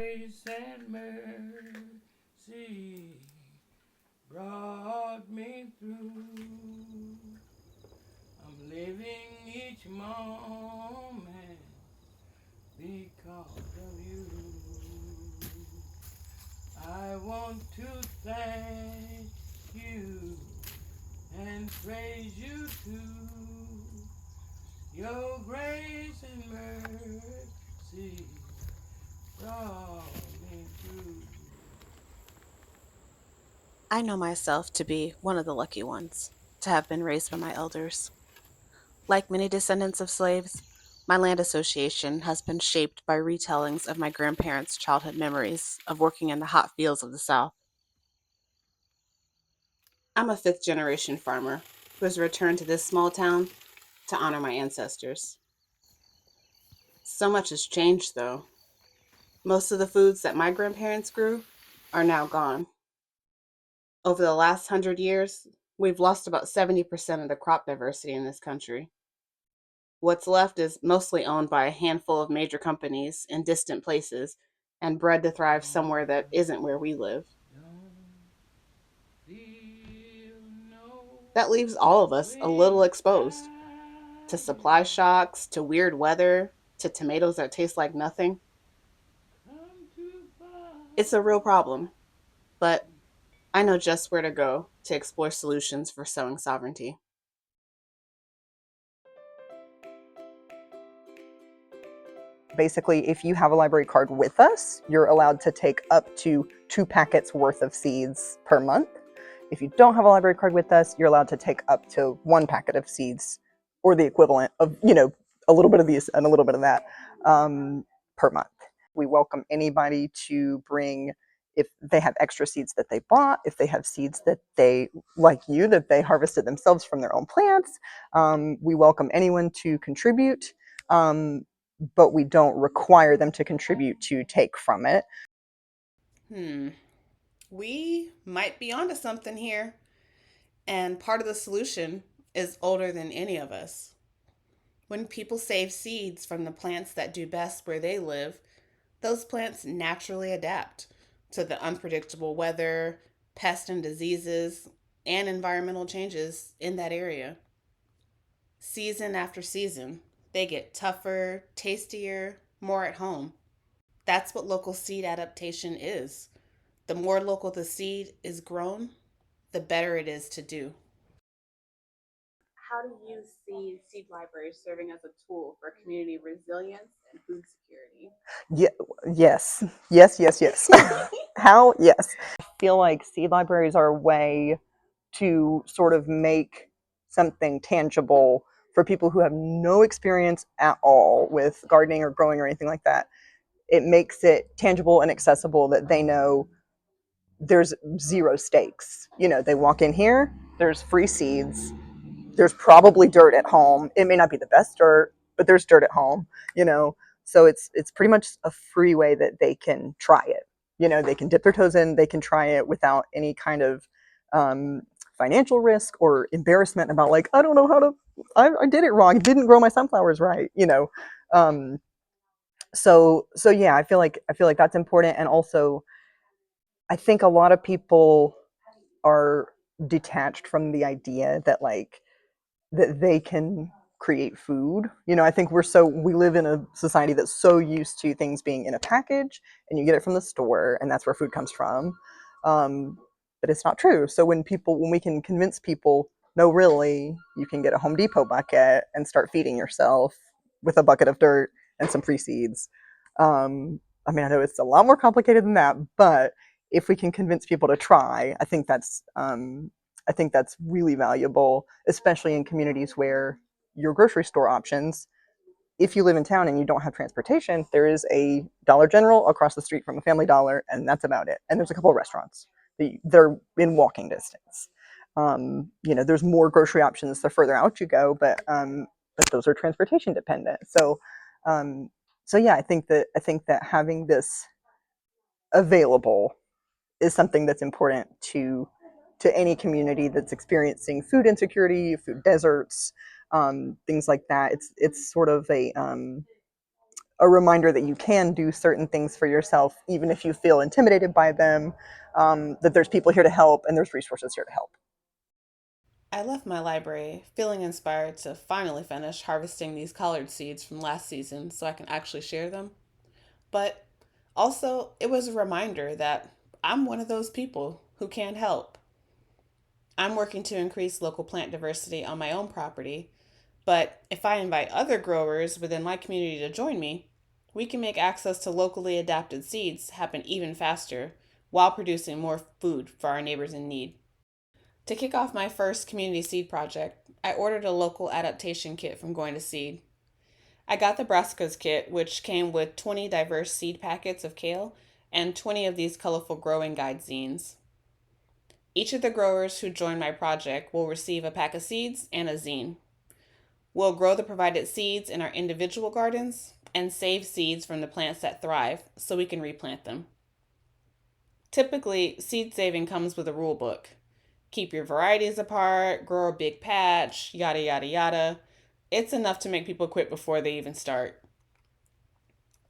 Grace and mercy brought me through. I'm living each moment because of you. I want to thank you and praise you too. Your grace and mercy brought me through. I know myself to be one of the lucky ones to have been raised by my elders. Like many descendants of slaves, my land association has been shaped by retellings of my grandparents' childhood memories of working in the hot fields of the South. I'm a fifth generation farmer who has returned to this small town to honor my ancestors. So much has changed, though. Most of the foods that my grandparents grew are now gone. Over the last 100 years, we've lost about 70% of the crop diversity in this country. What's left is mostly owned by a handful of major companies in distant places and bred to thrive somewhere that isn't where we live. Don't feel no That leaves all of us a little way exposed to I supply shocks, to weird weather, to tomatoes that taste like nothing. come too It's a real far. problem, but I know just where to go to explore solutions for sowing sovereignty. Basically, if you have a library card with us, you're allowed to take up to 2 packets worth of seeds per month. If you don't have a library card with us, you're allowed to take up to 1 packet of seeds or the equivalent of, a little bit of these and a little bit of that per month. We welcome anybody to bring, if they have extra seeds that they bought, if they have seeds that they, like you, that they harvested themselves from their own plants. We welcome anyone to contribute. But we don't require them to contribute to take from it. Hmm, we might be onto something here. And part of the solution is older than any of us. When people save seeds from the plants that do best where they live, those plants naturally adapt to the unpredictable weather, pests and diseases, and environmental changes in that area. Season after season, they get tougher, tastier, more at home. That's what local seed adaptation is. The more local the seed is grown, the better it is to do. How do you see seed libraries serving as a tool for community resilience and food security? Yeah, yes, yes. How? Yes. I feel like seed libraries are a way to sort of make something tangible for people who have no experience at all with gardening or growing or anything like that. It makes it tangible and accessible that they know there's zero stakes. They walk in here, there's free seeds, there's probably dirt at home. It may not be the best dirt, but there's dirt at home, you know. So it's pretty much a free way that they can try it. They can dip their toes in, they can try it without any kind of um, financial risk or embarrassment about like I don't know how to. I did it wrong. I didn't grow my sunflowers right. Um, so yeah, I feel like that's important, and also I think a lot of people are detached from the idea that like that they can create food. I think we live in a society that's so used to things being in a package and you get it from the store and that's where food comes from. Um, but it's not true. So when we can convince people, no, really, you can get a Home Depot bucket and start feeding yourself with a bucket of dirt and some free seeds. I mean, I know it's a lot more complicated than that, but if we can convince people to try, I think that's really valuable, especially in communities where your grocery store options, if you live in town and you don't have transportation, there is a Dollar General across the street from a Family Dollar, and that's about it. And there's a couple of restaurants. They're in walking distance. There's more grocery options the further out you go, but those are transportation dependent. Um, so yeah, I think that having this available is something that's important to any community that's experiencing food insecurity, food deserts, things like that. It's sort of a reminder that you can do certain things for yourself, even if you feel intimidated by them, that there's people here to help and there's resources here to help. I left my library feeling inspired to finally finish harvesting these collard seeds from last season so I can actually share them. But also, it was a reminder that I'm one of those people who can help. I'm working to increase local plant diversity on my own property, but if I invite other growers within my community to join me, we can make access to locally adapted seeds happen even faster while producing more food for our neighbors in need. To kick off my first community seed project, I ordered a local adaptation kit from Going to Seed. I got the Brassicas kit, which came with 20 diverse seed packets of kale and 20 of these colorful growing guide zines. Each of the growers who join my project will receive a pack of seeds and a zine. We'll grow the provided seeds in our individual gardens and save seeds from the plants that thrive so we can replant them. Typically, seed saving comes with a rule book. Keep your varieties apart, grow a big patch, yada yada yada. It's enough to make people quit before they even start.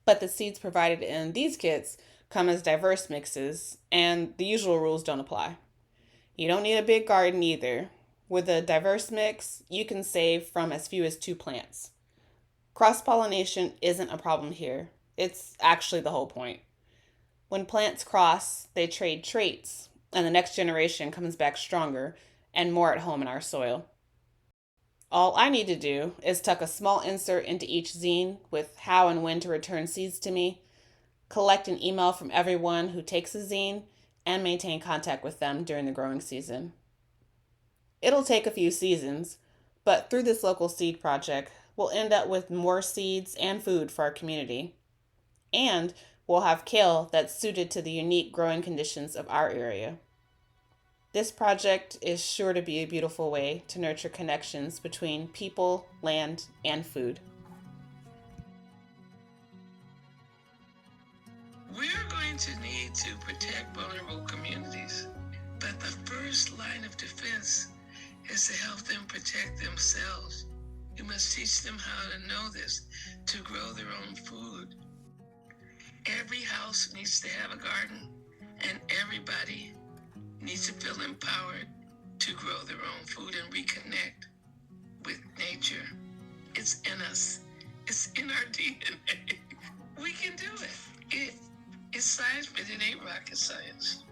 But the seeds provided in these kits come as diverse mixes, and the usual rules don't apply. You don't need a big garden either. With a diverse mix, you can save from as few as 2 plants. Cross-pollination isn't a problem here. It's actually the whole point. When plants cross, they trade traits, and the next generation comes back stronger and more at home in our soil. All I need to do is tuck a small insert into each zine with how and when to return seeds to me, collect an email from everyone who takes a zine, and maintain contact with them during the growing season. It'll take a few seasons, but through this local seed project, we'll end up with more seeds and food for our community. And we'll have kale that's suited to the unique growing conditions of our area. This project is sure to be a beautiful way to nurture connections between people, land, and food. We're going to need to protect vulnerable communities, but the first line of defense is to help them protect themselves. You must teach them how to know this, to grow their own food. Every house needs to have a garden, and everybody needs to feel empowered to grow their own food and reconnect with nature. It's in us. It's in our DNA. We can do it. It's science, but it ain't rocket science.